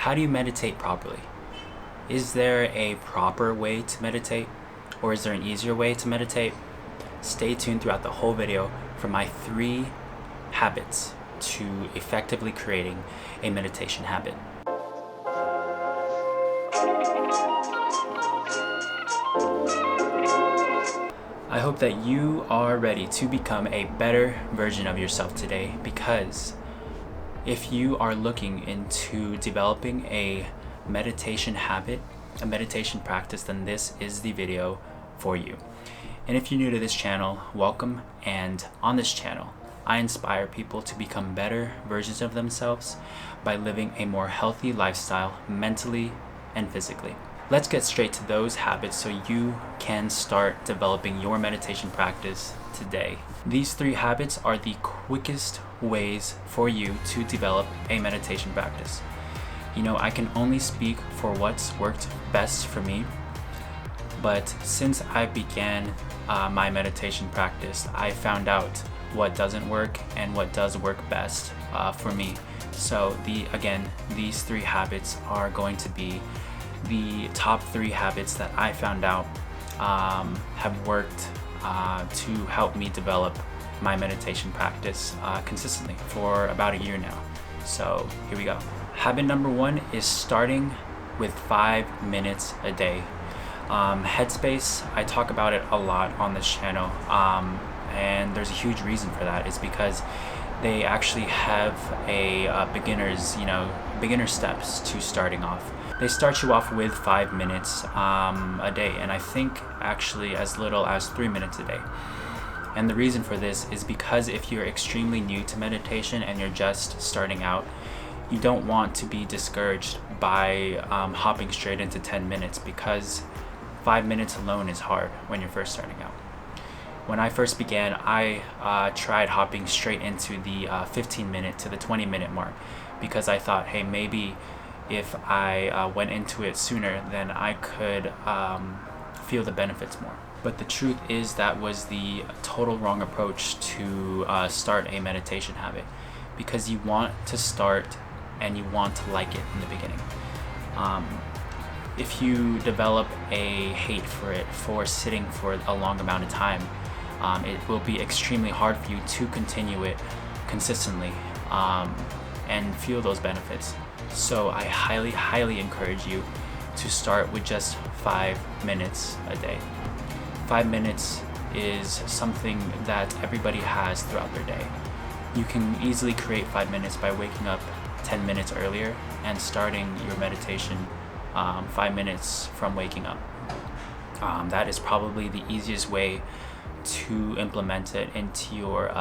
How do you meditate properly? Is there a proper way to meditate, or is there an easier way to meditate? Stay tuned throughout the whole video for my 3 habits to effectively creating a meditation habit. I hope that you are ready to become a better version of yourself today, because if you are looking into developing a meditation habit, a meditation practice, then this is the video for you. And if you're new to this channel, welcome. And on this channel, I inspire people to become better versions of themselves by living a more healthy lifestyle mentally and physically. Let's get straight to those habits so you can start developing your meditation practice today. These 3 habits are the quickest ways for you to develop a meditation practice. You know, I can only speak for what's worked best for me, but since I began my meditation practice, I found out what doesn't work and what does work best for me. So these 3 habits are going to be the top 3 habits that I found out have worked to help me develop my meditation practice consistently for about a year now. So here we go. Habit number 1 is starting with 5 minutes a day. Headspace, I talk about it a lot on this channel, and there's a huge reason for that. Is because they actually have a beginner steps to starting off. They start you off with 5 minutes a day, and I think actually as little as 3 minutes a day. And the reason for this is because if you're extremely new to meditation and you're just starting out, you don't want to be discouraged by hopping straight into 10 minutes, because 5 minutes alone is hard when you're first starting out. When I first began, I tried hopping straight into the 15-minute to the 20-minute mark, because I thought, hey, maybe if I went into it sooner, then I could feel the benefits more. But the truth is that was the total wrong approach to start a meditation habit, because you want to start and you want to like it in the beginning. If you develop a hate for it, for sitting for a long amount of time, it will be extremely hard for you to continue it consistently and feel those benefits. So I highly encourage you to start with just 5 minutes a day. 5 minutes is something that everybody has throughout their day. You can easily create 5 minutes by waking up 10 minutes earlier and starting your meditation 5 minutes from waking up. That is probably the easiest way to implement it into your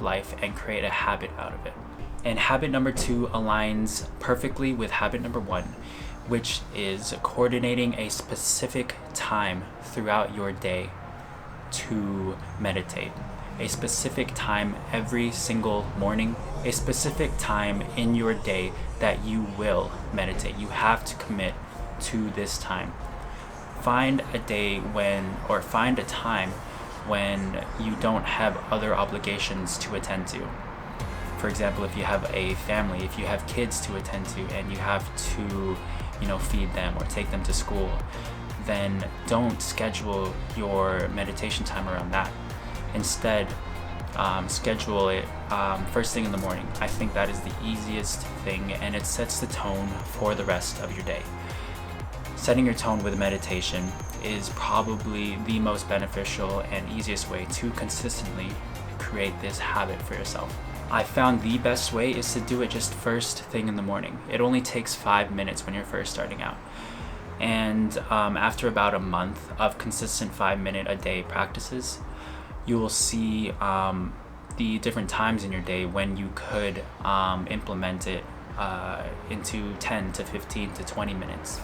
life and create a habit out of it. And habit number 2 aligns perfectly with habit number 1, which is coordinating a specific time throughout your day to meditate. A specific time every single morning, a specific time in your day that you will meditate. You have to commit to this time. Find a time when you don't have other obligations to attend to. For example, if you have a family, if you have kids to attend to and you have to, feed them or take them to school, then don't schedule your meditation time around that. Instead, schedule it first thing in the morning. I think that is the easiest thing, and it sets the tone for the rest of your day. Setting your tone with meditation is probably the most beneficial and easiest way to consistently create this habit for yourself. I found the best way is to do it just first thing in the morning. It only takes 5 minutes when you're first starting out. And after about a month of consistent 5-minute a day practices, you will see the different times in your day when you could implement it into 10 to 15 to 20 minutes.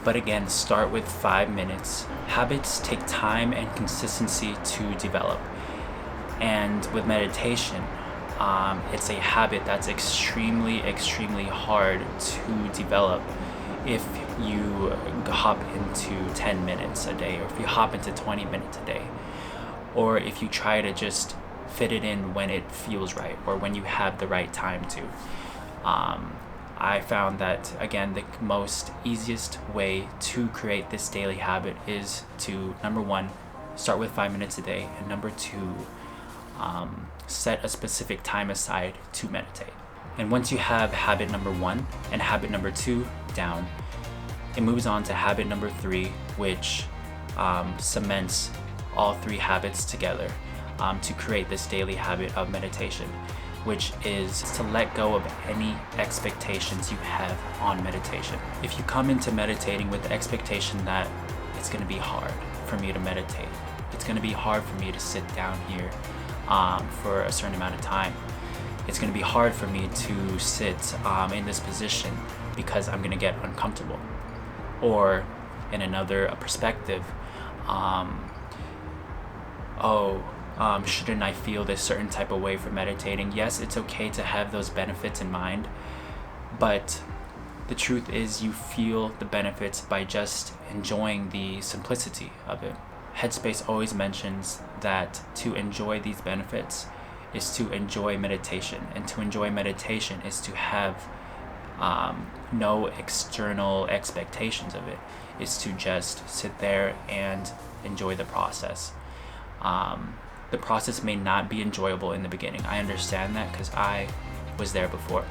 But again, start with 5 minutes. Habits take time and consistency to develop. And with meditation, it's a habit that's extremely hard to develop if you hop into 10 minutes a day, or if you hop into 20 minutes a day, or if you try to just fit it in when it feels right or when you have the right time to. I found that, again, the most easiest way to create this daily habit is to, number one, start with 5 minutes a day, and number two, set a specific time aside to meditate. And once you have habit number one and habit number two down, it moves on to habit number three, which cements all three habits together to create this daily habit of meditation, which is to let go of any expectations you have on meditation. If you come into meditating with the expectation that it's going to be hard for me to meditate, it's going to be hard for me to sit down here for a certain amount of time, it's going to be hard for me to sit in this position because I'm going to get uncomfortable. Or in another perspective, shouldn't I feel this certain type of way for meditating? Yes, it's okay to have those benefits in mind, but the truth is you feel the benefits by just enjoying the simplicity of it. Headspace always mentions that to enjoy these benefits is to enjoy meditation, and to enjoy meditation is to have no external expectations of it. Is to just sit there and enjoy the process. The process may not be enjoyable in the beginning. I understand that because I was there before.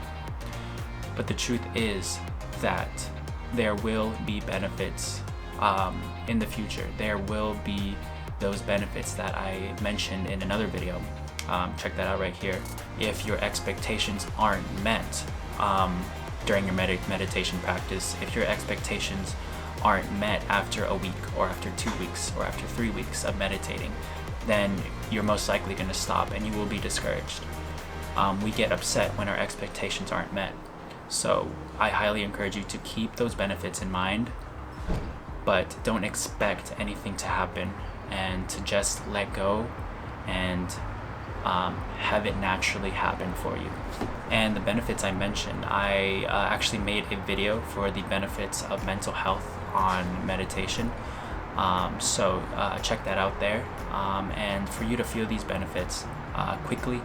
But the truth is that there will be benefits in the future. There will be those benefits that I mentioned in another video. Check that out right here. If your expectations aren't met during your meditation practice, if your expectations aren't met after a week or after 2 weeks or after 3 weeks of meditating, then you're most likely going to stop and you will be discouraged. We get upset when our expectations aren't met. So I highly encourage you to keep those benefits in mind, but don't expect anything to happen, and to just let go and have it naturally happen for you. And the benefits I mentioned, I actually made a video for the benefits of mental health on meditation. So check that out there. And for you to feel these benefits quickly,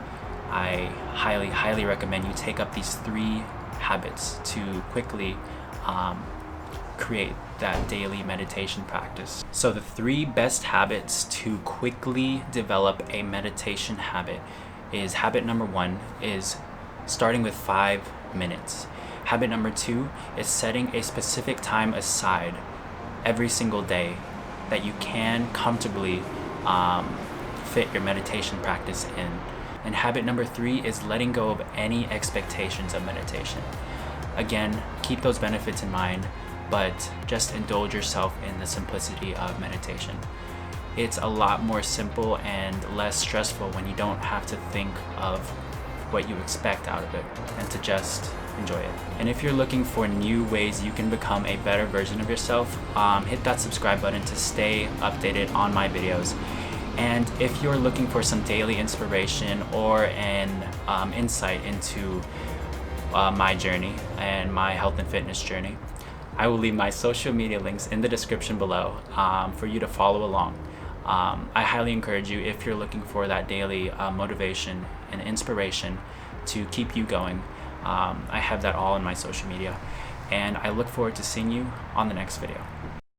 I highly recommend you take up these 3 habits to quickly create that daily meditation practice. So the 3 best habits to quickly develop a meditation habit is habit number 1 is starting with 5 minutes. Habit number 2 is setting a specific time aside every single day that you can comfortably fit your meditation practice in. And habit number 3 is letting go of any expectations of meditation. Again, keep those benefits in mind, but just indulge yourself in the simplicity of meditation. It's a lot more simple and less stressful when you don't have to think of what you expect out of it, and to just enjoy it. And if you're looking for new ways you can become a better version of yourself, hit that subscribe button to stay updated on my videos. And if you're looking for some daily inspiration or an insight into my journey and my health and fitness journey, I will leave my social media links in the description below for you to follow along. I highly encourage you, if you're looking for that daily motivation and inspiration to keep you going. I have that all in my social media, and I look forward to seeing you on the next video.